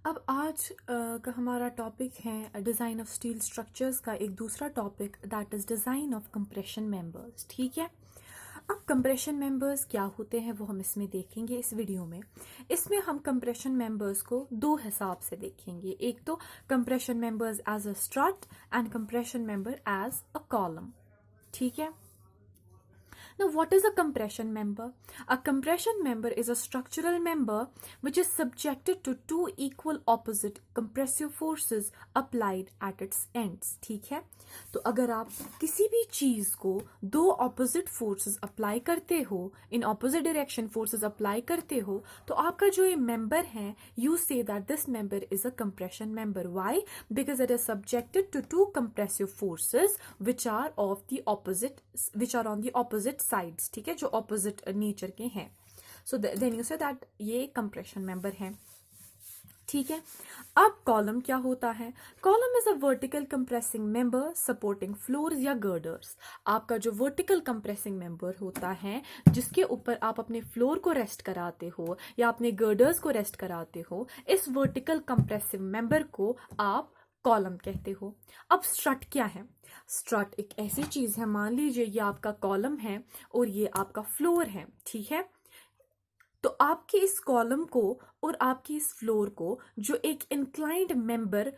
अब आज का हमारा टॉपिक है डिज़ाइन ऑफ स्टील स्ट्रक्चर्स का एक दूसरा topic that is design of compression members. ठीक है। अब कंप्रेशन मेंबर्स क्या होते हैं वो हम इसमें देखेंगे इस वीडियो में। इसमें हम कंप्रेशन मेंबर्स को दो हिसाब से देखेंगे, एक तो compression members as a strut and compression member as a column. ठीक है। Now, what is a compression member? A compression member is a structural member which is subjected to two equal opposite compressive forces applied at its ends. ठीक है। तो अगर आप किसी भी चीज को दो ऑपोजिट फोर्सेस अप्लाई करते हो, in opposite direction forces apply करते हो, तो आपका जो ये मेंबर है, you say that this member is a compression member. Why? Because it is subjected to to compressive forces which are of the opposite, which are on the opposite sides. ठीक है, जो ऑपोजिट नेचर के हैं। So then you say that ये compression member है। ठीक है। अब कॉलम क्या होता है? Column is a vertical compressing member supporting floors या गर्डर्स। आपका जो वर्टिकल कंप्रेसिंग मेंबर होता है, जिसके ऊपर आप अपने फ्लोर को रेस्ट कराते हो या अपने गर्डर्स को रेस्ट कराते हो, इस वर्टिकल कंप्रेसिव मेंबर को आप कॉलम कहते हो। अब स्ट्रट क्या है? स्ट्रट एक ऐसी चीज है, मान लीजिए ये आपका कॉलम है और ये आपका फ्लोर है। ठीक है। तो आपके इस कॉलम को और आपकी इस फ्लोर को जो एक इंक्लाइंड मेंबर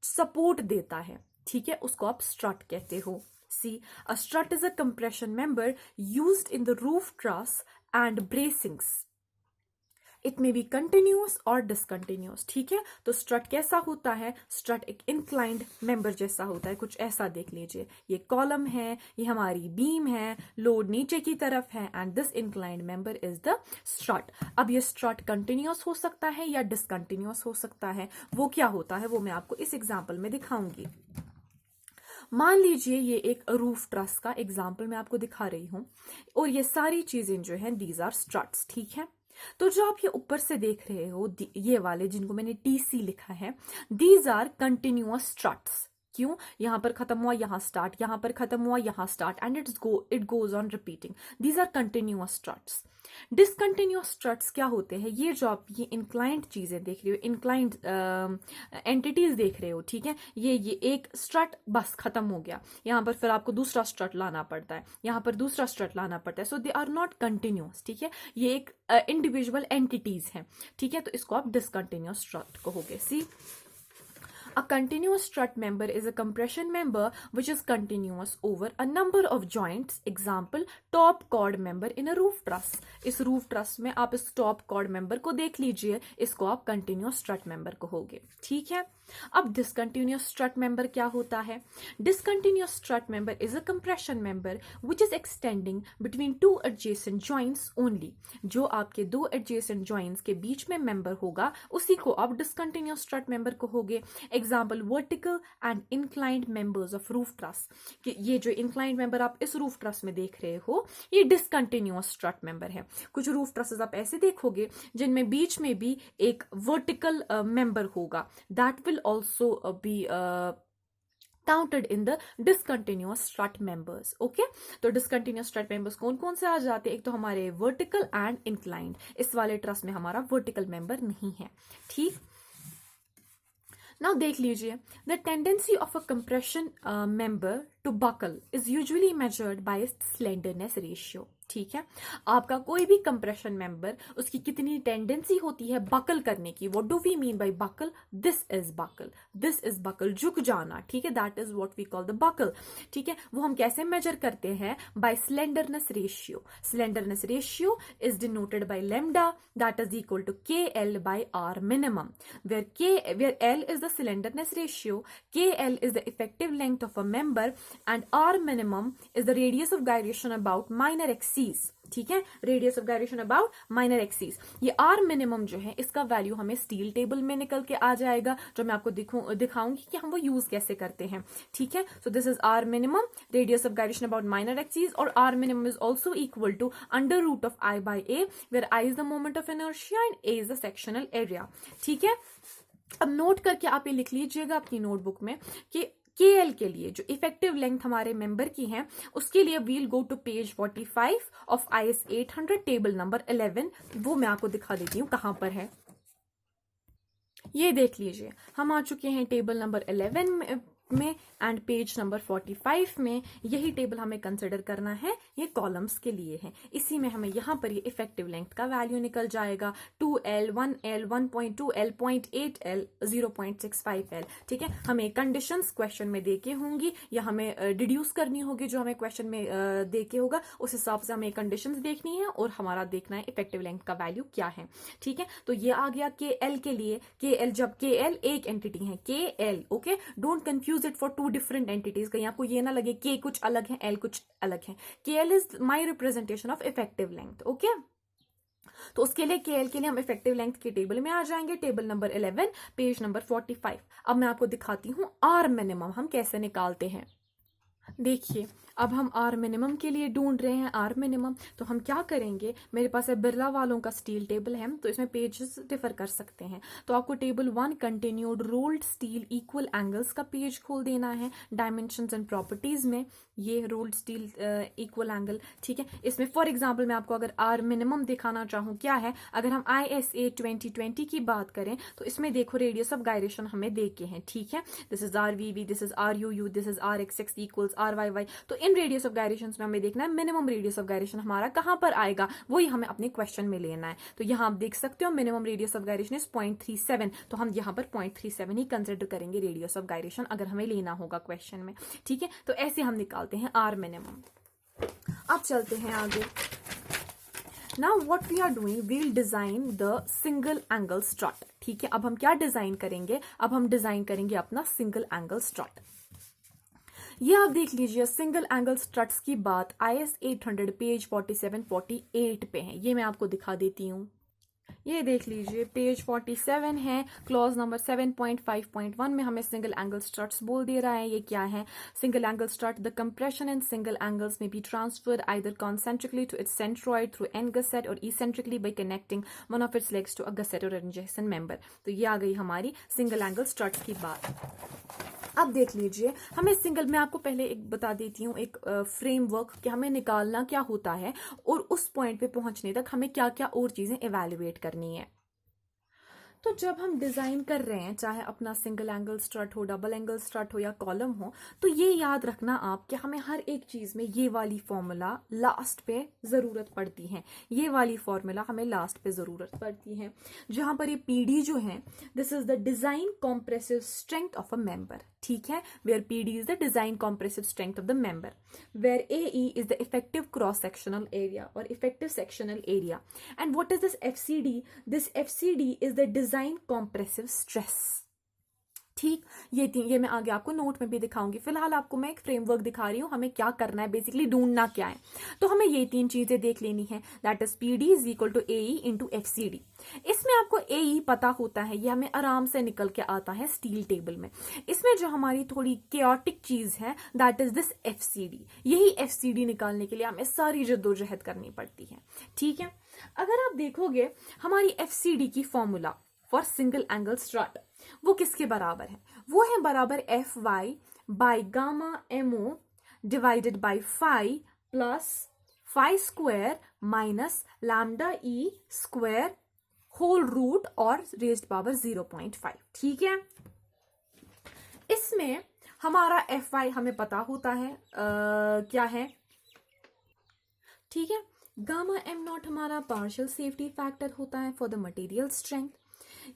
सपोर्ट देता है, ठीक है, उसको आप स्ट्रट कहते हो। See, a strut is a compression member used in the roof truss and bracings. It may be continuous और डिसकंटिन्यूस। ठीक है। तो स्ट्रट कैसा होता है? स्ट्रट एक इंक्लाइंड मेंबर जैसा होता है, कुछ ऐसा देख लीजिए। ये कॉलम है, ये हमारी बीम है, लोड नीचे की तरफ है, and this inclined member is the strut. अब ये स्ट्रट कंटिन्यूस हो सकता है या डिसकंटिन्यूस हो सकता है। वो क्या होता है वो मैं आपको इस एग्जाम्पल में दिखाऊंगी। मान लीजिए ये एक रूफ ट्रस का एग्जाम्पल मैं आपको दिखा रही हूं और ये सारी चीजें जो है दीज आर स्ट्रट्स। ठीक है। तो जो आप ये ऊपर से देख रहे हो, ये वाले जिनको मैंने टीसी लिखा है, दीज आर कंटिन्यूअस स्ट्रट्स। क्यों? यहां पर खत्म हुआ, यहां स्टार्ट, यहां पर खत्म हुआ, यहां start, and it goes on repeating. These are continuous struts. Discontinuous struts क्या होते हैं? ये जो आप ये इंक्लाइंड चीजें देख रहे हो, इंक्लाइंड एंटिटीज देख रहे हो, ठीक है, ये एक स्ट्रट बस खत्म हो गया, यहां पर फिर आपको दूसरा स्ट्रट लाना पड़ता है, यहां पर दूसरा स्ट्रट लाना पड़ता है। सो दे आर नॉट कंटिन्यूअस। ठीक है। ये एक इंडिविजुअल एंटिटीज हैं। ठीक है। तो इसको आप डिसकंटिन्यूअस स्ट्रट कहोगे। सी, a continuous strut member is a compression member which is continuous over a number of joints. Example, top chord member in a roof truss. इस roof truss में आप इस top chord member को देख लीजिए, इसको आप continuous strut member कहोगे। ठीक है। अब discontinuous strut member क्या होता है? Discontinuous strut member is a compression member which is extending between two adjacent joints only. जो आपके दो adjacent joints के बीच में member होगा, उसी को आप discontinuous strut member कहोगे। Example, vertical and inclined members of roof truss. कि ये जो इंक्लाइंड मेंबर आप इस रूफ ट्रस में देख रहे हो, ये डिसकंटिन्यूअस स्ट्रट मेंबर है। कुछ रूफ ट्रसेस आप ऐसे देखोगे जिनमें बीच में भी एक वर्टिकल मेंबर होगा, that will also be counted in the discontinuous strut members. Okay. तो डिसकंटिन्यूअस स्ट्रट मेंबर्स कौन कौन से आ जाते हैं? एक तो हमारे वर्टिकल एंड इंक्लाइंड। इस वाले ट्रस में हमारा वर्टिकल मेंबर नहीं है। ठीक। Now देख लीजिए, the tendency of a compression member to buckle is usually measured by its slenderness ratio. ठीक है। आपका कोई भी कंप्रेशन मेंबर, उसकी कितनी टेंडेंसी होती है बकल करने की। What do we mean by buckle? This is buckle, this is buckle, झुक जाना। ठीक है। That is what we call the buckle. ठीक है। वो हम कैसे मेजर करते हैं? By slenderness ratio. Slenderness ratio is denoted by lambda, that is equal to KL by R minimum, where L is the slenderness ratio, KL is the effective length of a member, and R minimum is the radius of gyration about minor axis। ठीक है। Radius of gyration about minor axis. ये are minimum जो है, इसका value हमें steel table में निकल के आ जाएगा, जो मैं आपको दिखाऊंगी कि हम वो यूज कैसे करते हैं। ठीक है। So this is r minimum, radius of gyration about minor axis, और r minimum is also equal to under root of I by A, where I is the moment of inertia and A is the sectional area। ठीक है। अब note करके आप ये लिख लीजिएगा अपनी नोटबुक में कि KL के लिए जो इफेक्टिव लेंथ हमारे मेंबर की है, उसके लिए we'll go to page 45 of IS 800 table number 11। वो मैं आपको दिखा देती हूँ कहां पर है। ये देख लीजिए, हम आ चुके हैं टेबल नंबर 11 में एंड पेज नंबर 45 में। यही टेबल हमें कंसिडर करना है, ये कॉलम्स के लिए है। इसी में हमें यहाँ पर ये इफेक्टिव लेंथ का वैल्यू निकल जाएगा 2L, 1L, 1.2L, 0.8L, 0.65L। ठीक है, हमें कंडीशंस क्वेश्चन में देके होंगी या हमें डिड्यूस करनी होगी, जो हमें क्वेश्चन में देके होगा उस हिसाब से हमें कंडीशंस देखनी है और हमारा देखना है इफेक्टिव लेंथ का वैल्यू क्या है। ठीक है, तो ये आ गया KL के लिए। KL, जब KL एक एंटिटी है, KL, okay, don't confuse it for two different entities. कहीं आपको ये ना लगे K कुछ अलग है, L कुछ अलग है। KL is my representation of effective length, okay. तो उसके लिए KL के लिए हम इफेक्टिव लेंथ के टेबल में आ जाएंगे, टेबल नंबर 11, पेज नंबर 45। अब मैं आपको दिखाती हूं R मिनिमम हम कैसे निकालते हैं। देखिए, अब हम आर मिनिमम के लिए ढूंढ रहे हैं आर मिनिमम। तो हम क्या करेंगे, मेरे पास है बिरला वालों का स्टील टेबल है, तो इसमें पेजेस डिफर कर सकते हैं। तो आपको table 1 continued rolled steel equal angles का पेज खोल देना है। डायमेंशंस एंड प्रॉपर्टीज में ये रोल्ड स्टील इक्वल एंगल, ठीक है। इसमें फॉर एग्जाम्पल मैं आपको अगर आर मिनिमम दिखाना चाहूँ क्या है, अगर हम ISA 2020 की बात करें तो इसमें देखो रेडियस ऑफ गायरेशन हमें दे के हैं, ठीक है। This is RVV, this is RUU, this is RXX equals RYY। तो इन रेडियस ऑफ गायरेशन में हमें देखना है मिनिमम रेडियस ऑफ गायरेशन हमारा कहां पर आएगा, वही हमें अपने क्वेश्चन में लेना है। तो यहां आप देख सकते हो minimum radius of gyration is 0.37, तो हम यहां पर 0.37 ही कंसिडर करेंगे रेडियस ऑफ गायरेशन अगर हमें लेना होगा क्वेश्चन में, ठीक है। तो ऐसे हम निकालते हैं आर मिनिमम। अब चलते हैं आगे। Now what we are doing, we'll design the single angle strut, ठीक है। अब हम क्या डिजाइन करेंगे, अब हम डिजाइन करेंगे अपना सिंगल एंगल स्ट्रट। ये आप देख लीजिए, सिंगल एंगल स्ट्रट्स की बात IS 800 पेज 47-48 पे है। ये मैं आपको दिखा देती हूँ, ये देख लीजिए पेज 47 है, क्लॉज नंबर 7.5.1 में हमें सिंगल एंगल स्ट्रट्स बोल दे रहा है। ये क्या है, single angle strut, the compression in single angles में be transferred either concentrically to its centroid through an gusset और eccentrically by connecting one of its legs to a gusset और adjacent member. तो ये आ गई हमारी सिंगल एंगल स्ट्रट्स की बात। अब देख लीजिए, हमें सिंगल, मैं आपको पहले एक बता देती हूँ एक फ्रेमवर्क कि हमें निकालना क्या होता है और उस पॉइंट पे पहुंचने तक हमें क्या क्या और चीजें इवैल्यूएट करनी है। तो जब हम डिजाइन कर रहे हैं, चाहे अपना सिंगल एंगल स्ट्रट हो, डबल एंगल स्ट्रट हो या कॉलम हो, तो ये याद रखना आप कि हमें हर एक चीज में ये वाली फॉर्मूला लास्ट पे जरूरत पड़ती है। ये वाली फॉर्मूला हमें लास्ट पे जरूरत पड़ती है, जहां पर ये PD जो है, this is the design compressive strength of a member, ठीक है। Where PD is the design compressive strength of the member, where AE is the effective cross sectional area और effective sectional area. And what is this FCD, this FCD is the design compressive stress, ठीक। ये मैं आगे आपको note में भी दिखाऊंगी। फिलहाल आपको मैं एक फ्रेमवर्क दिखा रही हूँ, हमें क्या करना है, बेसिकली ढूंढना क्या है। तो हमें ये 3 चीजें देख लेनी है, that is PD is equal to AE into FCD। इसमें आपको AE पता होता है, ये हमें आराम से निकल के आता है स्टील टेबल में। इसमें जो हमारी थोड़ी केओटिक चीज है, दैट इज दिस FCD। यही FCD निकालने के लिए हमें सारी जद्दोजहद करनी पड़ती है, ठीक है। अगर आप देखोगे हमारी FCD की formula for single angle strut वो किसके बराबर है, वो है बराबर FY by gamma MO divided by phi plus phi square minus lambda E square whole root और रेज्ड पावर 0.5, ठीक है। इसमें हमारा FY हमें पता होता है क्या है, ठीक है। गामा M0 हमारा पार्शियल सेफ्टी फैक्टर होता है फॉर द मटेरियल स्ट्रेंथ।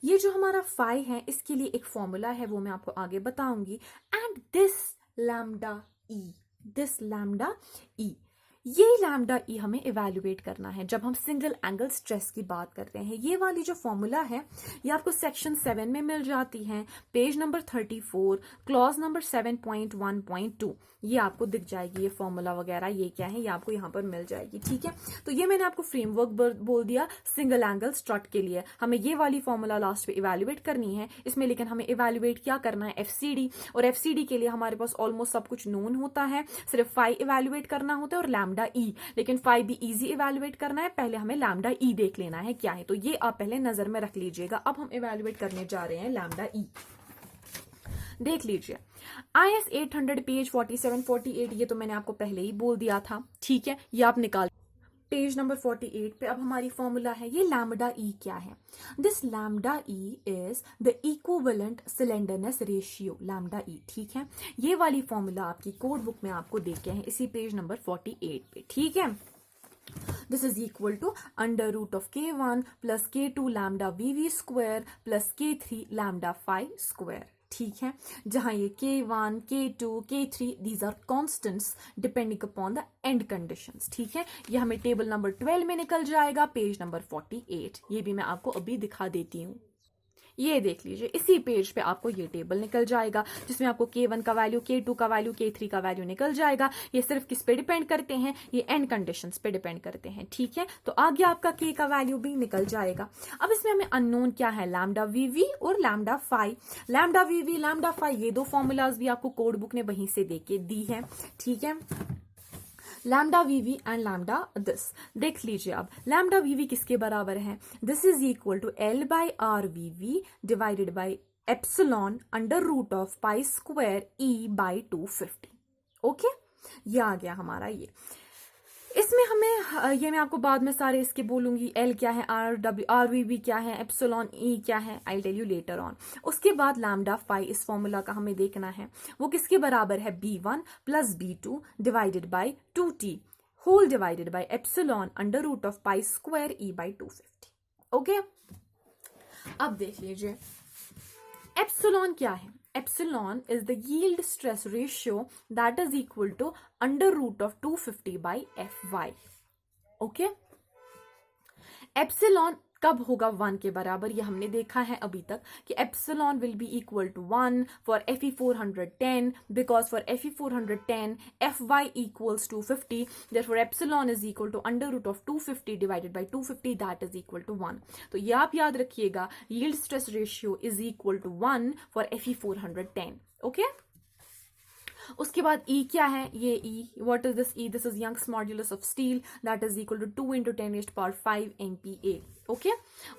ये जो हमारा फाई है, इसके लिए एक फॉर्मूला है, वो मैं आपको आगे बताऊंगी। एंड दिस लैम्डा E, ये लैम्डा E हमें इवैल्यूएट करना है जब हम सिंगल एंगल स्ट्रेस की बात करते हैं। ये वाली जो फॉर्मूला है ये आपको सेक्शन 7 में मिल जाती है, पेज नंबर 34, क्लॉज नंबर 7.1.2। ये आपको दिख जाएगी, ये फॉर्मूला वगैरह ये क्या है, ये आपको यहाँ पर मिल जाएगी, ठीक है। तो ये मैंने आपको फ्रेमवर्क बोल दिया सिंगल एंगल स्ट्रट के लिए। हमें ये वाली फॉर्मूला लास्ट पे इवैल्यूएट करनी है इसमें, लेकिन हमें इवैल्यूएट क्या करना है, FCD। और FCD के लिए हमारे पास ऑलमोस्ट सब कुछ नोन होता है, सिर्फ फाई इवैल्यूएट करना होता है और लैम्डा E। लेकिन फाई भी इजी इवैल्यूएट करना है, पहले हमें लैम्डा E देख लेना है क्या है। तो ये आप पहले नजर में रख लीजिएगा। अब हम इवैल्यूएट करने जा रहे हैं लैम्डा E। देख लीजिए IS 800 पेज 47-48, ये तो मैंने आपको पहले ही बोल दिया था, ठीक है। ये आप निकाल पेज नंबर 48 पे अब हमारी फॉर्मूला है ये लैम्डा ई क्या है. This lambda e is the equivalent slenderness ratio lambda e. ठीक है, ये वाली फॉर्मूला आपकी कोड बुक में आपको देखे हैं इसी पेज नंबर 48 पे. ठीक है, this is equal to under root of k1 plus k2 lambda VV square plus k3 lambda phi square. ठीक है, जहां ये k1, k2, k3 these are constants depending upon the end conditions. ठीक है, ये हमें टेबल नंबर 12 में निकल जाएगा, पेज नंबर 48. ये भी मैं आपको अभी दिखा देती हूँ. ये देख लीजिए, इसी पेज पे आपको ये टेबल निकल जाएगा जिसमें आपको k1 का वैल्यू, k2 का वैल्यू, k3 का वैल्यू निकल जाएगा. ये सिर्फ किस पे डिपेंड करते हैं, ये एंड कंडीशंस पे डिपेंड करते हैं. ठीक है, तो आगे आपका k का वैल्यू भी निकल जाएगा. अब इसमें हमें अननोन क्या है, लैम्डा वीवी और लैम्डा फाई. लैम्डा वीवी, लैम्डा फाई, ये दो फॉर्मूलाज भी आपको कोड बुक ने वहीं से देके दी है. ठीक है, lambda VV and lambda this. देख लीजिए अब लैम्डा वीवी किसके बराबर है, this is equal to L by R VV divided by epsilon under root of pi square E by 250. Okay, ये आ गया हमारा. ये इसमें हमें ये मैं आपको बाद में सारे इसके बोलूंगी, एल क्या है, आर वी बी क्या है, एप्सिलॉन ई क्या है, I tell you later on. उसके बाद लैम्डा फाई, इस फॉर्मूला का हमें देखना है वो किसके बराबर है, b1 plus b2 divided by 2t whole divided by epsilon under root of pi square E by 250. Okay, अब देख लीजिए एप्सिलॉन क्या है. Epsilon is the yield stress ratio that is equal to under root of 250 by Fy. Okay? Epsilon कब होगा 1 के बराबर, ये हमने देखा है अभी तक कि epsilon will be equal to 1 for Fe410 because for Fe410 Fy equals to 50, therefore epsilon is equal to under root of 250 divided by 250 that is equal to 1. तो ये आप याद रखिएगा, yield stress ratio is equal to 1 for Fe410. Okay, उसके बाद E क्या है, ये E, what is this E, this is Young's modulus of steel that is equal to 2 × 10⁵ MPa. Okay,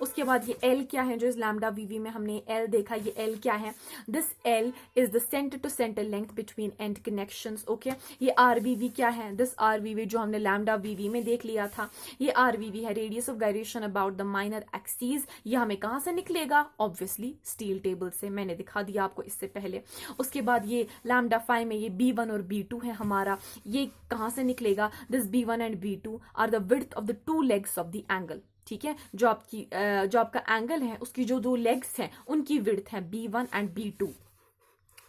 उसके बाद ये L क्या है, जो इस लैम्डा वीवी में हमने L देखा, ये L क्या है, this L is the centre to centre length between end connections. Okay, ये RVV क्या है, दिस RVV जो हमने लैम्डा वीवी में देख लिया था, ये RVV है radius of gyration about the minor axes. ये हमें कहां से निकलेगा, ऑब्वियसली स्टील टेबल से, मैंने दिखा दिया आपको इससे पहले. उसके बाद ये लैम्डा फाई में ये B1 और B2 है हमारा, ये कहां से निकलेगा, this B1 and B2 are the width of the 2 legs of the angle. ठीक है, जो आपका एंगल है उसकी जो 2 लेग्स हैं उनकी विड्थ है B1 एंड B2.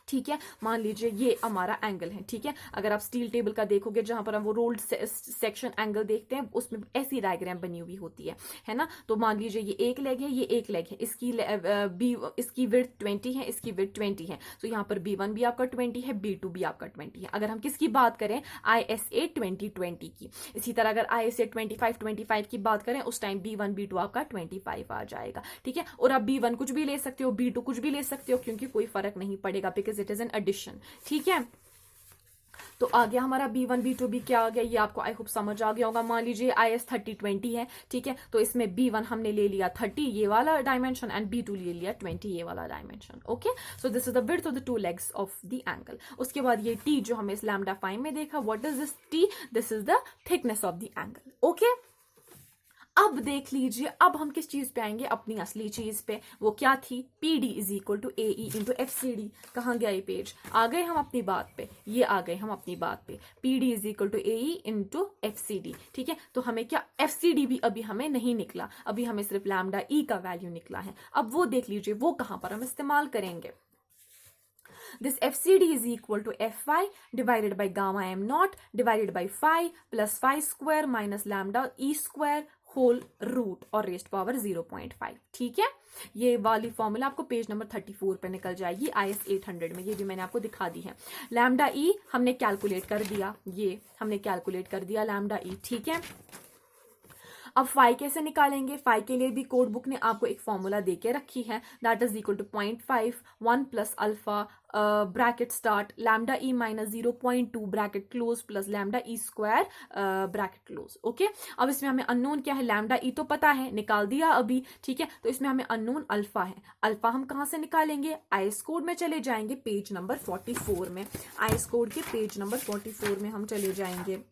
ठीक है, मान लीजिए ये हमारा एंगल है. ठीक है, अगर आप स्टील टेबल का देखोगे जहां पर हम वो रोल्ड सेक्शन एंगल देखते हैं, उसमें ऐसी डायग्राम बनी हुई होती है ना. तो मान लीजिए ये एक लेग है, ये एक लेग है, इसकी विड्थ 20 है, इसकी विड्थ 20 है. तो यहाँ पर B1 भी आपका 20 है, B2 भी आपका 20 है. अगर हम किसकी बात करें, ISA 2020 की. इसी तरह अगर ISA 25 की बात करें, उस टाइम B1 B2 आपका 25 आ जाएगा. ठीक है, और आप B1 कुछ भी ले सकते हो, B2 कुछ भी ले सकते हो, क्योंकि कोई फर्क नहीं पड़ेगा, because it is an addition. ठीक है, तो आ गया हमारा B1 B2 भी क्या आ गया, ये आपको आई होप समझ आ गया होगा. मान लीजिए IS 3020 है. ठीक है, तो इसमें B1 हमने ले लिया 30 ये वाला डायमेंशन एंड B2 ले लिया 20 ये वाला dimension. Okay, so this is the width of the 2 legs of the angle. उसके बाद ये T जो हमें इस लैम्डा फाई में देखा, what is this T, this is the thickness of the angle. Okay, अब देख लीजिए, अब हम किस चीज पे आएंगे, अपनी असली चीज पे. वो क्या थी, PD is equal to AE into FCD. कहाँ गया ये पेज, आ गए हम अपनी बात पे, ये आ गए हम अपनी बात पे. PD is equal to AE into FCD. ठीक है, तो हमें क्या, FCD भी अभी हमें नहीं निकला, अभी हमें सिर्फ लैम्डा E का वैल्यू निकला है. अब वो देख लीजिए वो कहां पर हम इस्तेमाल करेंगे. This FCD is equal to Fy divided by gamma m naught divided by phi plus phi square minus lambda E square whole root और रेस्ट पावर 0.5. ठीक है, ये वाली फॉर्मूला आपको पेज नंबर 34 पे निकल जाएगी IS 800 में, ये भी मैंने आपको दिखा दी है. लैम्डा ई हमने कैलकुलेट कर दिया, ये हमने कैलकुलेट कर दिया लैम्डा ई. ठीक है, अब फाई कैसे निकालेंगे, फाई के लिए भी कोड बुक ने आपको एक फॉर्मूला देके रखी है, that is equal to 0.5 1 plus alpha bracket start lambda E minus 0.2 bracket close plus lambda E square bracket close. Okay, अब इसमें हमें अननोन क्या है, लैम्डा ई तो पता है, निकाल दिया अभी. ठीक है, तो इसमें हमें अननोन अल्फा है. अल्फा हम कहां से निकालेंगे, आईएस कोड में चले जाएंगे, पेज नंबर 44 में. आईएस कोड के पेज नंबर 44 में हम चले जाएंगे.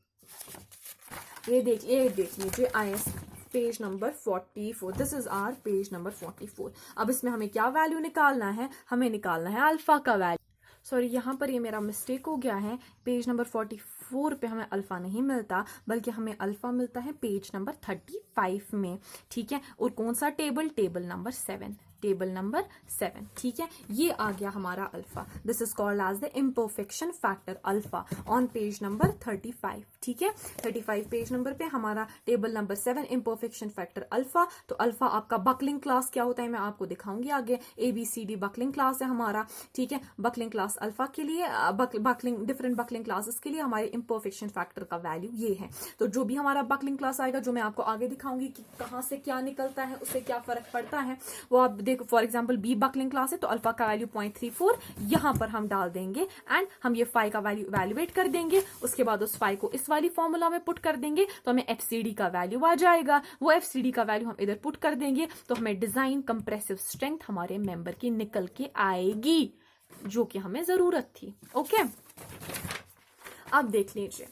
ये देख लीजिए IS page number 44, this is our page number 44। अब इसमें हमें क्या वैल्यू निकालना है, हमें निकालना है अल्फा का वैल्यू। सॉरी, यहाँ पर ये मेरा मिस्टेक हो गया है, पेज नंबर 44 पे हमें अल्फा नहीं मिलता, बल्कि हमें अल्फा मिलता है पेज नंबर 35 में, ठीक है। और कौन सा table, table number 7, table number 7, ठीक है। ये आ गया हमारा alpha, this is called as the imperfection factor alpha on page number 35, ठीक है। 35 पेज नंबर पे हमारा table number 7 imperfection factor alpha. तो अल्फा आपका बकलिंग क्लास क्या होता है मैं आपको दिखाऊंगी आगे, ABCD बकलिंग क्लास है हमारा, ठीक है। बकलिंग क्लास अल्फा के लिए, बकलिंग डिफरेंट बकलिंग क्लासेस के लिए हमारे इम्परफेक्शन फैक्टर का वैल्यू ये है। तो जो भी हमारा बकलिंग क्लास आएगा, जो मैं आपको आगे दिखाऊंगी कि कहां से क्या निकलता है, उससे क्या फर्क पड़ता है, वो आप देखो। For example B buckling class है तो अल्फा का वैल्यू 0.34 यहां पर हम डाल देंगे एंड हम ये फाई का वैल्यू इवैल्यूएट कर देंगे। उसके बाद उस फाई को इस वाली फॉर्मूला में पुट कर देंगे तो हमें FCD का वैल्यू आ जाएगा। वो FCD का वैल्यू हम इधर पुट कर देंगे तो हमें डिजाइन कंप्रेसिव स्ट्रेंथ हमारे मेंबर की निकल के आएगी, जो कि हमें जरूरत थी। ओके, अब देख लीजिए,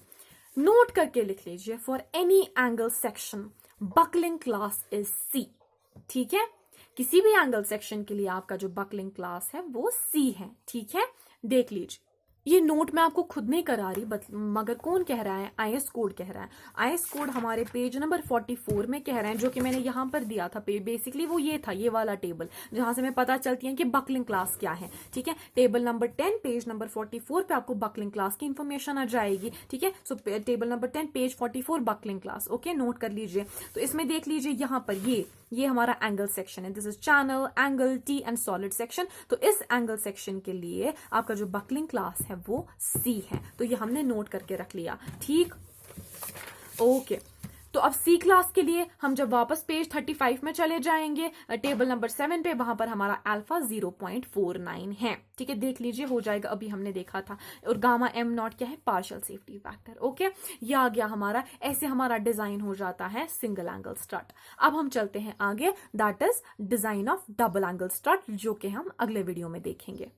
नोट करके लिख लीजिए, for any angle section buckling class is C, ठीक है। किसी भी एंगल सेक्शन के लिए आपका जो बकलिंग क्लास है वो C है, ठीक है। देख लीजिए, ये नोट मैं आपको खुद नहीं करा रही, मगर कौन कह रहा है, IS कोड कह रहा है। IS कोड हमारे पेज नंबर 44 में कह रहे हैं, जो कि मैंने यहां पर दिया था। बेसिकली वो ये था, ये वाला टेबल जहां से हमें पता चलती है कि बकलिंग क्लास क्या है, ठीक है। टेबल नंबर 10 पेज नंबर 44 पे आपको बकलिंग क्लास की इंफॉर्मेशन आ जाएगी, ठीक है। सो table number 10 page 44 buckling class, okay, note कर लीजिए। तो इसमें देख लीजिए, यहां पर ये हमारा एंगल सेक्शन है, this is channel, angle, T and solid section. तो इस एंगल सेक्शन के लिए आपका जो बकलिंग क्लास है वो C है, तो ये हमने नोट करके रख लिया, ठीक। ओके, तो अब C क्लास के लिए हम जब वापस पेज 35 में चले जाएंगे, टेबल नंबर 7 पे, वहां पर हमारा अल्फा 0.49 है, ठीक है। देख लीजिए, हो जाएगा, अभी हमने देखा था। और गामा m0 क्या है, पार्शियल सेफ्टी फैक्टर, ओके। ये आ गया हमारा, ऐसे हमारा डिजाइन हो जाता है सिंगल एंगल स्ट्रट। अब हम चलते हैं आगे, that is design of double angle strut, जो कि हम अगले वीडियो में देखेंगे।